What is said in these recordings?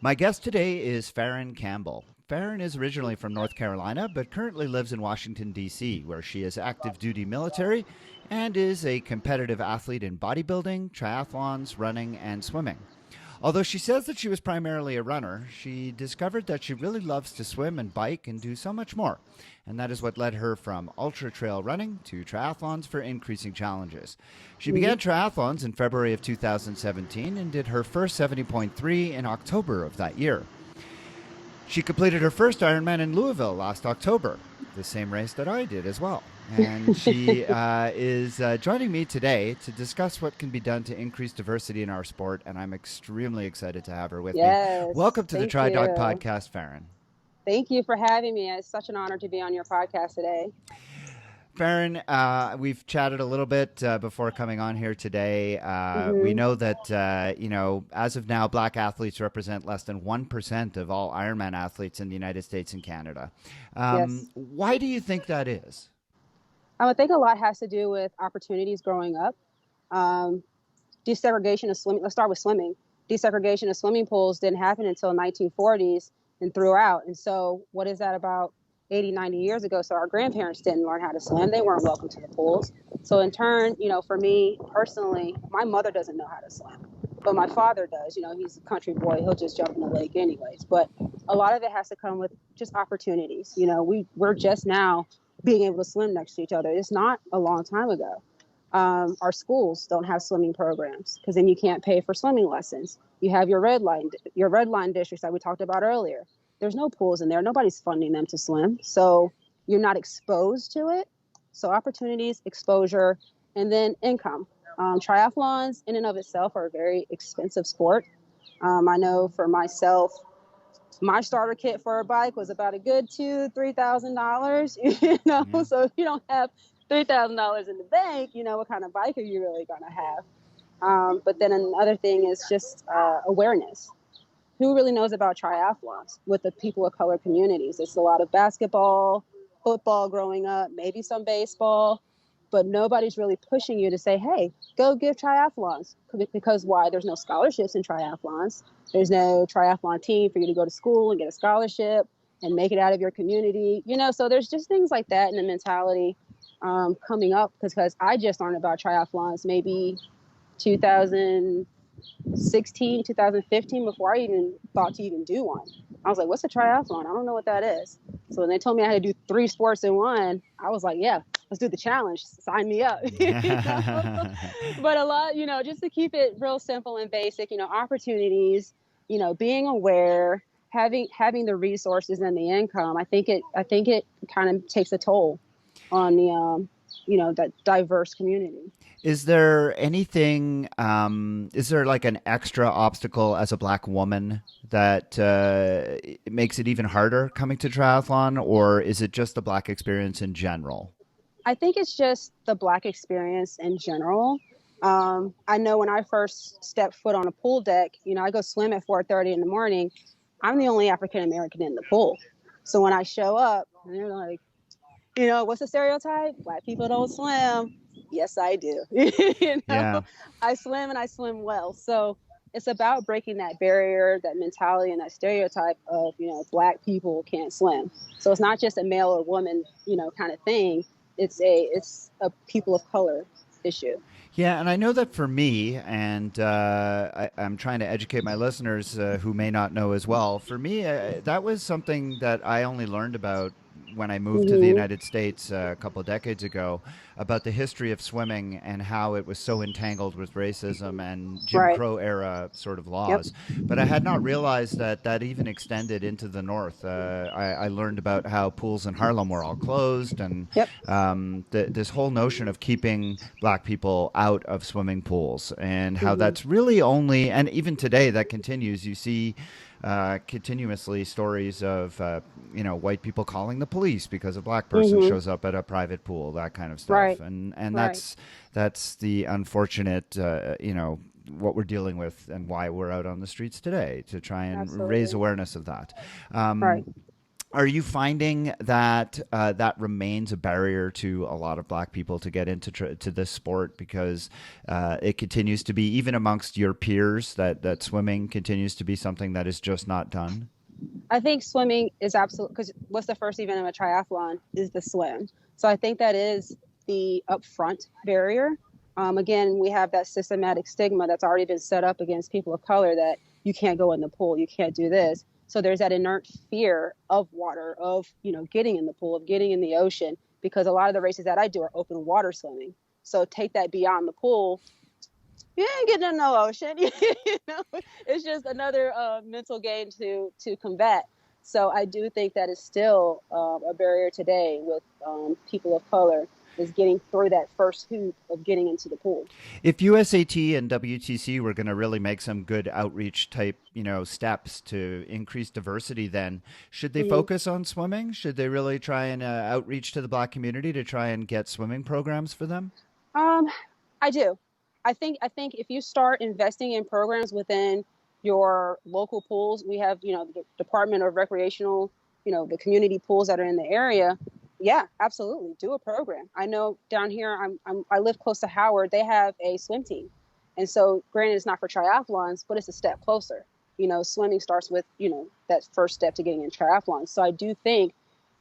My guest today is Faren Campbell. Faren is originally from North Carolina, but currently lives in Washington, D.C., where she is active duty military and is a competitive athlete in bodybuilding, triathlons, running, and swimming. Although she says that she was primarily a runner, she discovered that she really loves to swim and bike and do so much more. And that is what led her from ultra trail running to triathlons for increasing challenges. She Mhm. began triathlons in February of 2017 and did her first 70.3 in October of that year. She completed her first Ironman in Louisville last October, the same race that I did as well. And she is joining me today to discuss what can be done to increase diversity in our sport. And I'm extremely excited to have her with me. Yes, Welcome to the thank TriDoc you. podcast, Farron. Thank you for having me. It's such an honor to be on your podcast today. Farron, we've chatted a little bit before coming on here today. We Hmm. know that, as of now, black athletes represent less than 1% of all Ironman athletes in the United States and Canada. Yes. Why do you think that is? I would think a lot has to do with opportunities growing up. Um, Desegregation of swimming. Let's start with swimming. Desegregation of swimming pools didn't happen until 1940s and throughout. And so what is that about 80, 90 years ago? So our grandparents didn't learn how to swim. They weren't welcome to the pools. So in turn, for me personally, my mother doesn't know how to swim, but my father does. He's a country boy. He'll just jump in the lake anyways. But a lot of it has to come with just opportunities. We're just now being able to swim next to each other. It's not a long time ago. Our schools don't have swimming programs because then you can't pay for swimming lessons. You have your red line districts that we talked about earlier. There's no pools in there. Nobody's funding them to swim, so you're not exposed to it. So opportunities, exposure, and then income. Triathlons in and of itself are a very expensive sport. I know for myself, my starter kit for a bike was about a good $2,000-3,000. Yeah. So if you don't have $3,000 in the bank, what kind of bike are you really going to have? But then another thing is just awareness. Who really knows about triathlons with the people of color communities? It's a lot of basketball, football growing up, maybe some baseball, but nobody's really pushing you to say, hey, go give triathlons. Because why? There's no scholarships in triathlons. There's no triathlon team for you to go to school and get a scholarship and make it out of your community. So there's just things like that in the mentality coming up because I just learned about triathlons maybe 2016, 2015 before I even thought to even do one. I was like, what's a triathlon? I don't know what that is. So when they told me I had to do 3 sports in one, I was like, yeah, let's do the challenge. Sign me up. But a lot, just to keep it real simple and basic, opportunities, being aware, having the resources and the income. I think it kind of takes a toll on the that diverse community. Is there anything, is there like an extra obstacle as a black woman that makes it even harder coming to triathlon, or is it just the black experience in general? I think it's just the Black experience in general. I know when I first stepped foot on a pool deck, I go swim at 4:30 in the morning. I'm the only African American in the pool. So when I show up, and they're like, what's the stereotype? Black people don't swim. Yes, I do. Yeah. I swim and I swim well. So it's about breaking that barrier, that mentality, and that stereotype of, Black people can't swim. So it's not just a male or woman, kind of thing. It's a people of color issue. Yeah, and I know that for me, and I'm trying to educate my listeners who may not know as well. For me, that was something that I only learned about when I moved to the Hmm. United States a couple of decades ago, about the history of swimming and how it was so entangled with racism and Jim Right. Crow era sort of Yep. laws. But I had not realized that that even extended into the North. I learned about how pools in Harlem were all closed, and Yep. this whole notion of keeping black people out of swimming pools, and how Hmm. that's really only, and even today that continues. You see continuously stories of white people calling the police because a black person Hmm. shows up at a private pool, that kind of stuff, Right. and Right. that's the unfortunate what we're dealing with, and why we're out on the streets today to try and raise Absolutely. awareness of that. Um, Right. Are you finding that that remains a barrier to a lot of Black people to get into to this sport because it continues to be, even amongst your peers, that swimming continues to be something that is just not done? I think swimming is absolute because what's the first event of a triathlon is the swim. So I think that is the upfront barrier. Again, we have that systematic stigma that's already been set up against people of color that you can't go in the pool, you can't do this. So there's that inert fear of water, of getting in the pool, of getting in the ocean, because a lot of the races that I do are open water swimming. So take that beyond the pool, you ain't getting in the ocean. It's just another mental game to combat. So I do think that is still a barrier today with people of color, is getting through that first hoop of getting into the pool. If USAT and WTC were going to really make some good outreach type, steps to increase diversity, then should they Mm-hmm. focus on swimming? Should they really try and outreach to the Black community to try and get swimming programs for them? Um, I do. I think if you start investing in programs within your local pools, we have the Department of Recreational, the community pools that are in the area. Yeah, absolutely, do a program. I know down here, I live close to Howard. They have a swim team, and so granted, it's not for triathlons, but it's a step closer. Swimming starts with that first step to getting in triathlons. So I do think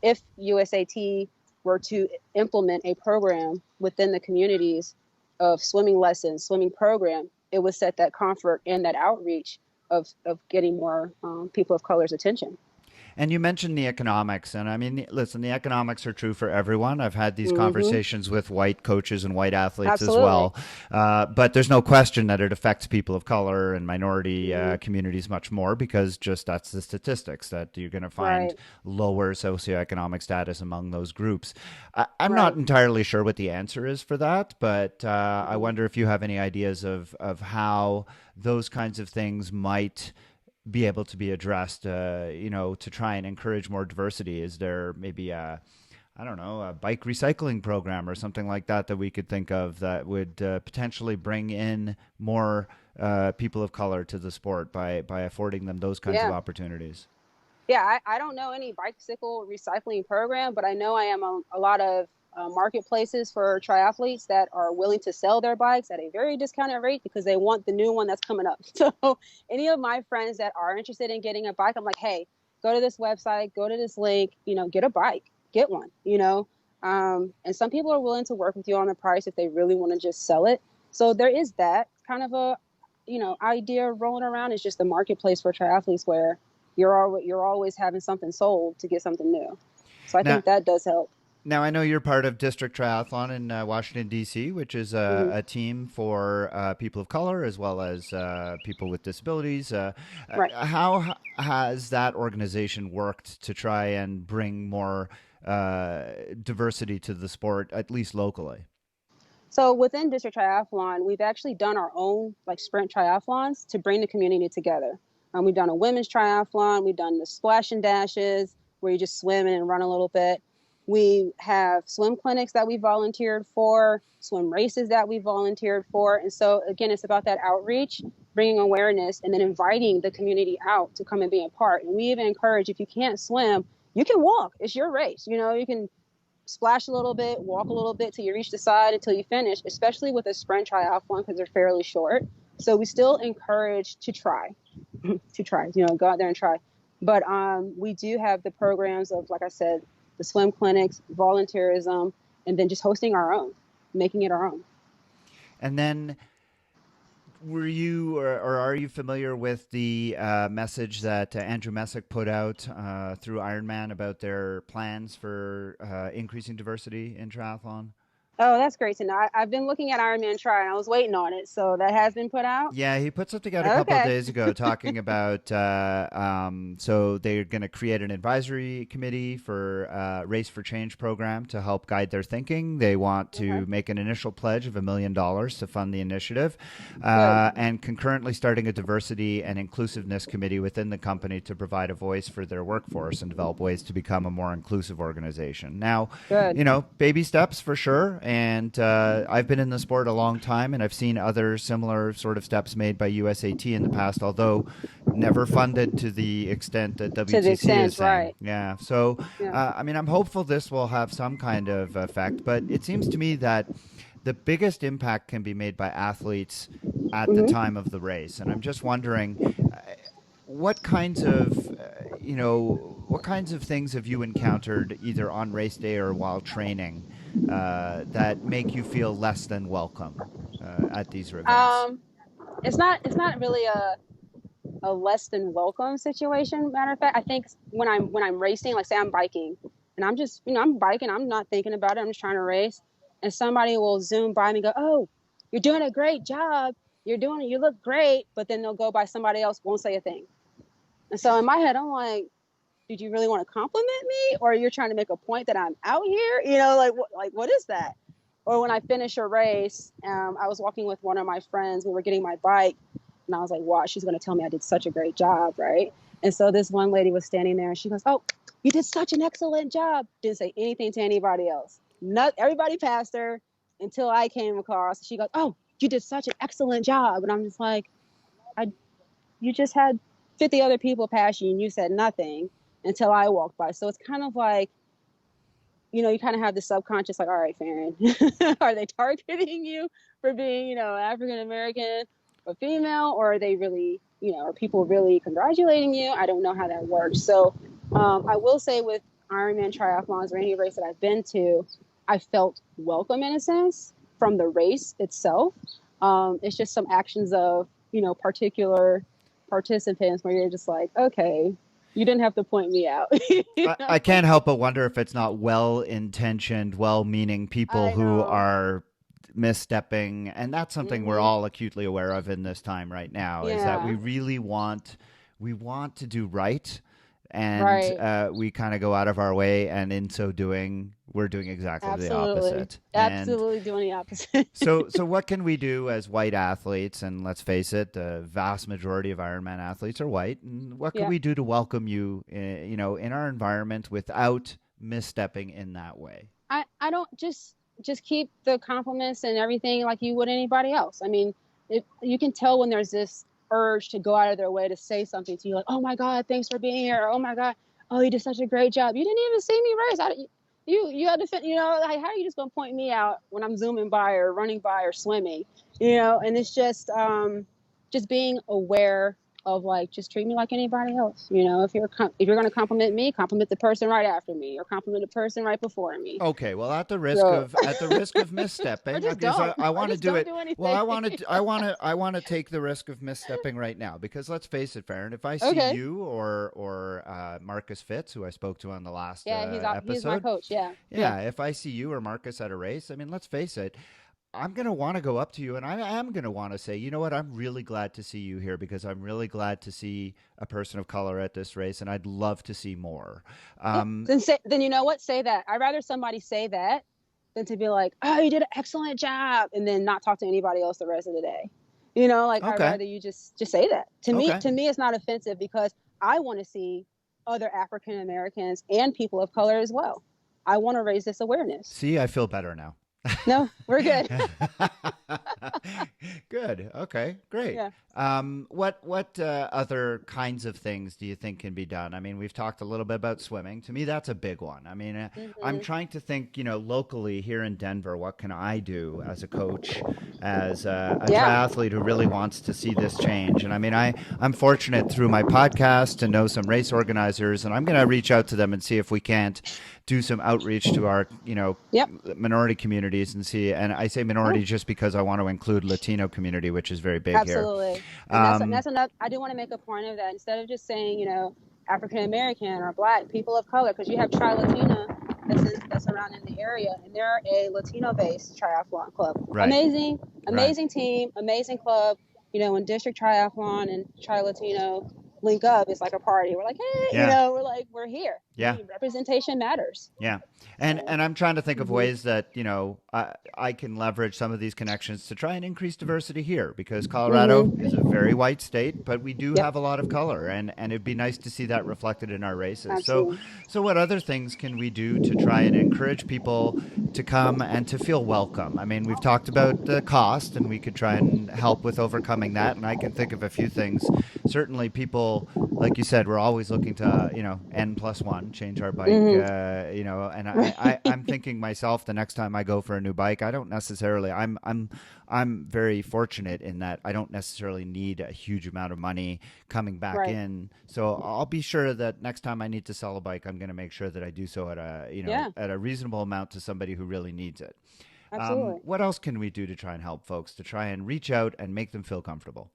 if USAT were to implement a program within the communities of swimming lessons, swimming program, it would set that comfort and that outreach of getting more people of color's attention. And you mentioned the economics, and I mean, listen, the economics are true for everyone. I've had these Hmm. conversations with white coaches and white athletes as Absolutely. well, but there's no question that it affects people of color and minority Hmm. communities much more because just that's the statistics that you're going to find Right. lower socioeconomic status among those groups. I'm not Right. entirely sure what the answer is for that, but I Hmm. wonder if you have any ideas of how those kinds of things might be able to be addressed, to try and encourage more diversity? Is there maybe I don't know, a bike recycling program or something like that that we could think of that would potentially bring in more people of color to the sport by affording them those kinds of Yeah. opportunities? Yeah, I don't know any bicycle recycling program, but I know I am a lot of marketplaces for triathletes that are willing to sell their bikes at a very discounted rate because they want the new one that's coming up. So any of my friends that are interested in getting a bike, I'm like, hey, go to this website, go to this link, get a bike, get one. And some people are willing to work with you on the price if they really want to just sell it. So there is that kind of a idea rolling around. It's just the marketplace for triathletes where you're always having something sold to get something new. So I Now, think that does help. Now, I know you're part of District Triathlon in Washington, D.C., which is Hmm. a team for people of color as well as people with disabilities. Right. How has that organization worked to try and bring more diversity to the sport, at least locally? So within District Triathlon, we've actually done our own like sprint triathlons to bring the community together. We've done a women's triathlon. We've done the splash and dashes where you just swim and run a little bit. We have swim clinics that we volunteered for, swim races that we volunteered for. And so, again, it's about that outreach, bringing awareness, and then inviting the community out to come and be a part. And we even encourage if you can't swim, you can walk. It's your race. You can splash a little bit, walk a little bit till you reach the side until you finish, especially with a sprint triathlon because they're fairly short. So we still encourage to try, go out there and try. But we do have the programs of, like I said, the swim clinics, volunteerism, and then just hosting our own, making it our own. And then were you or are you familiar with the message that Andrew Messick put out through Ironman about their plans for increasing diversity in triathlon? Oh, that's great to know. I've been looking at Ironman Try and I was waiting on it. So that has been put out. Yeah, he put something out a couple of Okay. days ago talking about so they're going to create an advisory committee for Race for Change program to help guide their thinking. They want Okay. to make an initial pledge of $1 million to fund the initiative, Good. and concurrently starting a diversity and inclusiveness committee within the company to provide a voice for their workforce and develop ways to become a more inclusive organization. Now, Good. baby steps for sure, and I've been in the sport a long time, and I've seen other similar sort of steps made by USAT in the past, although never funded to the extent that To the WTC is extent, saying. right? Yeah. So, Yeah. I mean, I'm hopeful this will have some kind of effect, but it seems to me that the biggest impact can be made by athletes at the Hmm. time of the race. And I'm just wondering, uh, what kinds of, what kinds of things have you encountered either on race day or while training that make you feel less than welcome at these events? Um, it's not really a less than welcome situation. Matter of fact, I think when I'm racing, like say I'm biking, and I'm just I'm biking, I'm not thinking about it, I'm just trying to race, and somebody will zoom by me and go, "Oh, you're doing a great job. You look great," but then they'll go by somebody else, won't say a thing. And so in my head, I'm like, did you really want to compliment me, or you're trying to make a point that I'm out here? Like what is that? Or when I finish a race, I was walking with one of my friends. We were getting my bike, and I was like, wow, she's going to tell me I did such a great job, right? And so this one lady was standing there, and she goes, oh, you did such an excellent job. Didn't say anything to anybody else. Not everybody passed her until I came across. She goes, oh, you did such an excellent job. And I'm just like, I you just had 50 other people pass you and you said nothing until I walked by. So it's kind of like, you kind of have the subconscious, like, all right, Faren, are they targeting you for being, African American or female, or are they really, are people really congratulating you? I don't know how that works. So I will say with Ironman triathlons or any race that I've been to, I felt welcome in a sense from the race itself. It's just some actions of, particular participants where you're just like, okay, you didn't have to point me out. you I know? can't help but wonder if it's not well-intentioned, well-meaning people I who know. are misstepping, and that's something we're Hmm. all acutely aware of in this time right now. Is that Yeah. we want to do right, and Right. we kind of go out of our way, and in so doing, we're doing exactly the Absolutely. opposite. And Absolutely doing the opposite. so what can we do as white athletes? And let's face it, the vast majority of Ironman athletes are white. And what can Yeah. we do to welcome you, in our environment without misstepping in that way? I don't just keep the compliments and everything like you would anybody else. I mean, you can tell when there's this urge to go out of their way to say something to you, like, "Oh my God, thanks for being here." Or, "Oh my God, oh you did such a great job. You didn't even see me race. You had to fit. Like how are you just gonna point me out when I'm zooming by or running by or swimming? And it's just being aware of like just treat me like anybody else. If you're gonna compliment me, compliment the person right after me, or compliment the person right before me. Okay, well, So at the risk of or misstepping, just because don't, I or want to just do don't it. do Well, anything. I want to take the risk of misstepping right now, because let's face it, Farron. If I see Okay. you or Marcus Fitz, who I spoke to on the last Yeah, he's my episode, coach. Yeah. Yeah. yeah, if I see you or Marcus at a race, I mean, let's face it, I'm going to want to go up to you, and I am going to want to say, you know what, I'm really glad to see you here, because I'm really glad to see a person of color at this race, and I'd love to see more. Yeah. Um, Then you know what? Say that. I'd rather somebody say that than to be like, "Oh, you did an excellent job," and then not talk to anybody else the rest of the day. Like I'd okay, rather you just say that. To me, okay. to me, it's not offensive because I want to see other African Americans and people of color as well. I want to raise this awareness. See, I feel better now. No, we're good. Good. Okay. Great. Yeah. What other kinds of things do you think can be done? I mean, we've talked a little bit about swimming. To me, that's a big one. I mean, I'm Hmm. trying to think, locally here in Denver, what can I do as a coach, as a Yeah. triathlete who really wants to see this change? And I mean, I'm fortunate through my podcast to know some race organizers, and I'm going to reach out to them and see if we can't do some outreach to our, Yep. minority communities and see. And I say Oh, minority just because I want to include Latino community, which is very big here. absolutely. And Um, that's enough. I do want to make a point of that instead of just saying, African American or Black people of color, because you have Tri Latina that's around in the area, and they're a Latino based triathlon club. right, Amazing, right. amazing team, amazing club. When District Triathlon and Tri Latino link up, it's like a party. We're like, hey, Yeah. we're like, we're here. Yeah. Representation matters. Yeah. And I'm trying to think of Mhm. ways that, I can leverage some of these connections to try and increase diversity here because Colorado is a Mhm. very white state, but we do Yep. have a lot of color and it'd be nice to see that reflected in our races. Absolutely. So what other things can we do to try and encourage people to come and to feel welcome? I mean, we've talked about the cost and we could try and help with overcoming that. And I can think of a few things. Certainly people, like you said, we're always looking to, N+1, change our bike, Mhm. and Right. I'm thinking myself the next time I go for a new bike, I don't necessarily, I'm very fortunate in that I don't necessarily need a huge amount of money coming back Right. in. So I'll be sure that next time I need to sell a bike, I'm going to make sure that I do so Yeah. at a reasonable amount to somebody who really needs it. Absolutely. What else can we do to try and help folks to try and reach out and make them feel comfortable?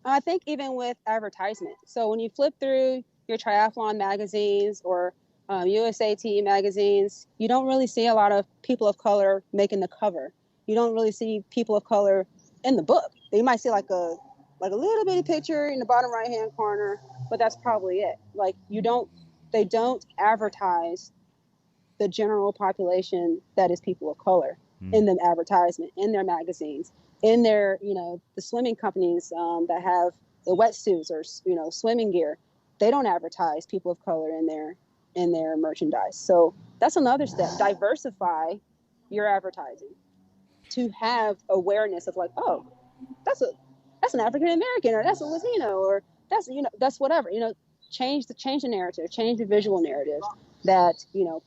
I think even with advertisement. So when you flip through your triathlon magazines or USAT magazines, you don't really see a lot of people of color making the cover. You don't really see people of color in the book. You might see like a little bitty picture in the bottom right hand corner, but that's probably it. Like they don't advertise the general population that is people of color Hmm. in the advertisement, in their magazines, in their, the swimming companies that have the wetsuits or, swimming gear. They don't advertise people of color in their merchandise. So that's another step. Diversify your advertising to have awareness of like, oh, that's a that's an African American or that's a Latino or that's whatever. Change the narrative, change the visual narrative that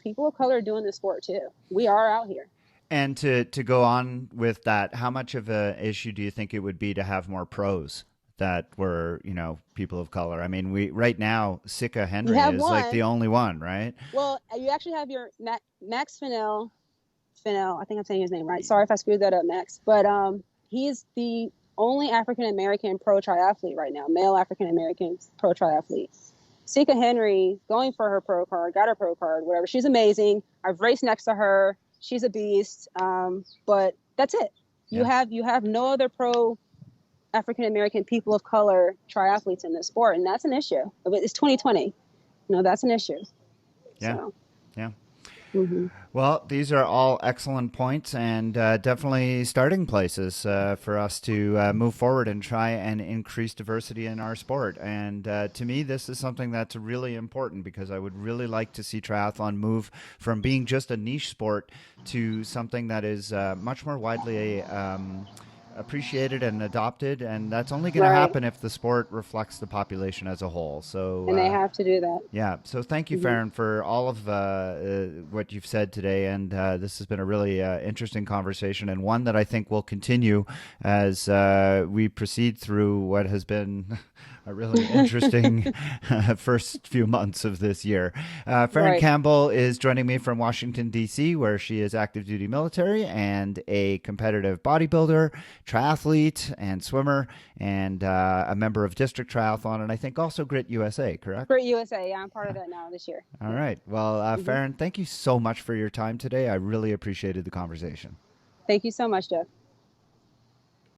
people of color are doing this sport too. We are out here. And to go on with that, how much of a issue do you think it would be to have more pros that were, people of color? I mean, we right now, Sika You Henry have is like the one. only one, right? Well, you actually have your Max Fennell. Fennell, I think I'm saying his name right. Sorry if I screwed that up, Max. But he's the only African American pro triathlete right now, male African American pro triathlete. Sika Henry going for her pro card, got her pro card, whatever. She's amazing. I've raced next to her. She's a beast. But that's it. You Yeah. have no other pro African American people of color triathletes in this sport, and that's an issue. It's 2020. That's an issue. Yeah. So. Yeah. Mm-hmm. Well, these are all excellent points and definitely starting places for us to move forward and try and increase diversity in our sport. And to me, this is something that's really important because I would really like to see triathlon move from being just a niche sport to something that is much more widely appreciated and adopted, and that's only going to Right. happen if the sport reflects the population as a whole. So And they have to do that. yeah. So thank you, Mm-hmm. Farron, for all of what you've said today. And this has been a really interesting conversation and one that I think will continue as we proceed through what has been a really interesting first few months of this year. Faren Right. Campbell is joining me from Washington, D.C., where she is active duty military and a competitive bodybuilder, triathlete, and swimmer, and a member of District Triathlon, and I think also Grit USA, correct? For USA, yeah, I'm part of that now this year. All Yeah. right. Well, Mm-hmm. Farron, thank you so much for your time today. I really appreciated the conversation. Thank you so much, Jeff.